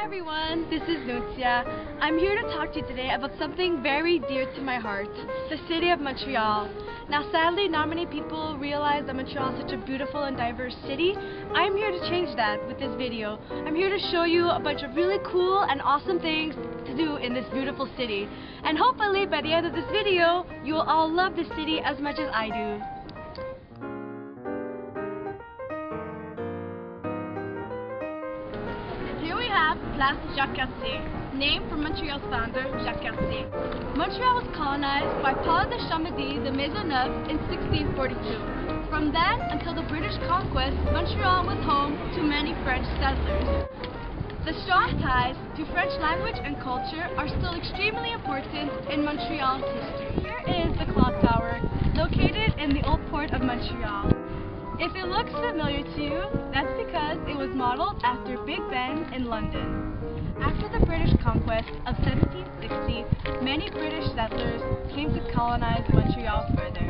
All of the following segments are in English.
Hi everyone, this is Nuncia. I'm here to talk to you today about something very dear to my heart, the city of Montreal. Now sadly, not many people realize that Montreal is such a beautiful and diverse city. I'm here to change that with this video. I'm here to show you a bunch of really cool and awesome things to do in this beautiful city. And hopefully by the end of this video, you will all love this city as much as I do. Here we have Place Jacques-Cartier, named for Montreal's founder, Jacques Cartier. Montreal was colonized by Paul de Champmedy de Maisonneuve in 1642. From then until the British conquest, Montreal was home to many French settlers. The strong ties to French language and culture are still extremely important in Montreal's history. Here is the clock tower, located in the old port of Montreal. If it looks familiar to you, that's because it was modeled after Big Ben in London. After the British conquest of 1760, many British settlers came to colonize Montreal further.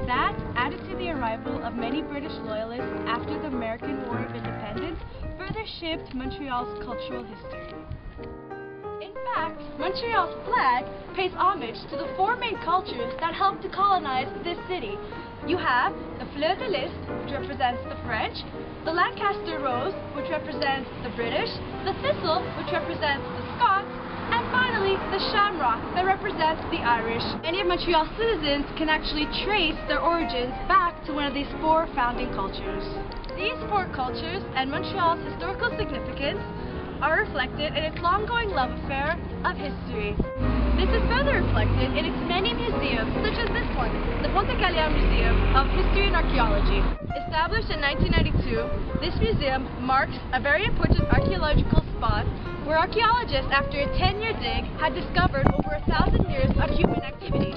That, added to the arrival of many British loyalists after the American War of Independence, further shaped Montreal's cultural history. In fact, Montreal's flag pays homage to the four main cultures that helped to colonize this city. You have the fleur de lis, which represents the French, the Lancaster rose, which represents the British, the thistle, which represents the Scots, and finally the shamrock, that represents the Irish. Many of Montreal's citizens can actually trace their origins back to one of these four founding cultures. These four cultures and Montreal's historical significance are reflected in its long-going love affair of history. This is further reflected in its many museums, such as this one, the Montreal Museum of History and Archaeology. Established in 1992, this museum marks a very important archaeological spot where archaeologists, after a 10-year dig, had discovered over 1,000 years of human activity.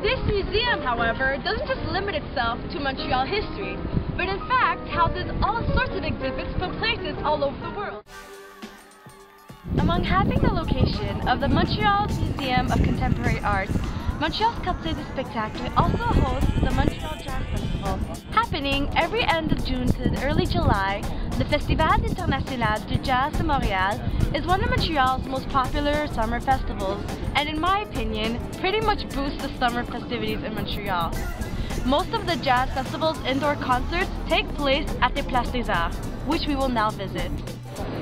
This museum, however, doesn't just limit itself to Montreal history, but in fact houses all sorts of exhibits from places all over the world. Among having the location of the Montreal Museum of Contemporary Art, Montreal's Quartier du Spectacle also hosts the Montreal Jazz Festival. Happening every end of June to early July, the Festival International du Jazz de Montréal is one of Montreal's most popular summer festivals, and in my opinion, pretty much boosts the summer festivities in Montreal. Most of the Jazz Festival's indoor concerts take place at the Place des Arts, which we will now visit.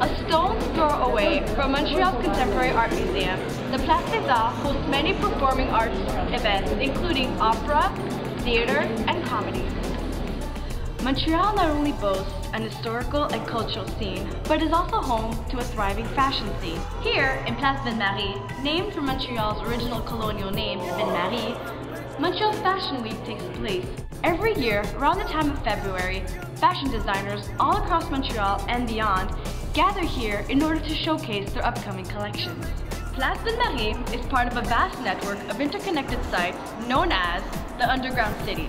A stone's throw away from Montreal's Contemporary Art Museum, the Place des Arts hosts many performing arts events, including opera, theater, and comedy. Montreal not only boasts an historical and cultural scene, but is also home to a thriving fashion scene. Here, in Place Ville-Marie, named for Montreal's original colonial name, Ville-Marie, Montreal's Fashion Week takes place. Every year, around the time of February, fashion designers all across Montreal and beyond gather here in order to showcase their upcoming collections. Place Ville-Marie is part of a vast network of interconnected sites known as the Underground City.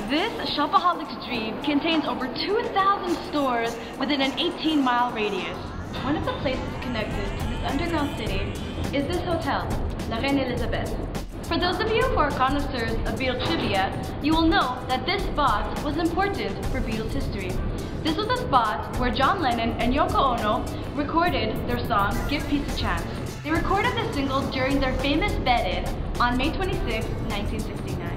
This shopaholic's dream contains over 2,000 stores within an 18-mile radius. One of the places connected to this underground city is this hotel, La Reine Elisabeth. For those of you who are connoisseurs of Beatles trivia, you will know that this spot was important for Beatles history. This was a spot where John Lennon and Yoko Ono recorded their song, Give Peace a Chance. They recorded this single during their famous bed-in on May 26, 1969.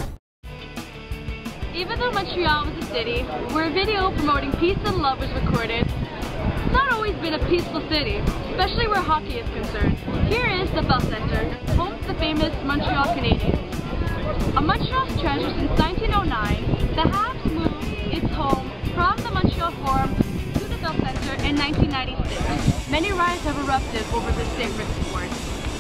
Even though Montreal was a city where a video promoting peace and love was recorded, it's not always been a peaceful city, especially where hockey is concerned. Here is the Bell Centre, home to the famous Montreal Canadiens. A Montreal's treasure since 1909, the Habs moved its home from the Montreal Forum to the Bell Centre in 1996. Many riots have erupted over this sacred sport.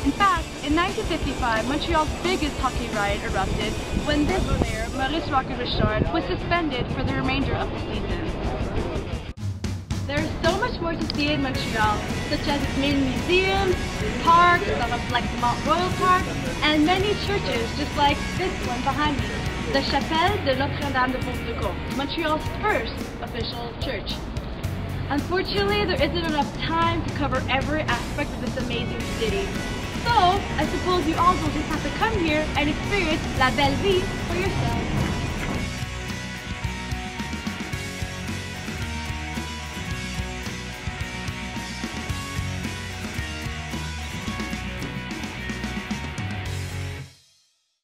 In fact, in 1955, Montreal's biggest hockey riot erupted when this player, Maurice Rocky Richard, was suspended for the remainder of the season. There is so much more to see in Montreal, such as its main museums, parks, like Mount Royal Park, and many churches, just like this one behind me, the Chapelle de Notre-Dame de Portugal, Montreal's first official church. Unfortunately, there isn't enough time to cover every aspect of this amazing city. So, I suppose you all will just have to come here and experience La Belle Vie for yourselves.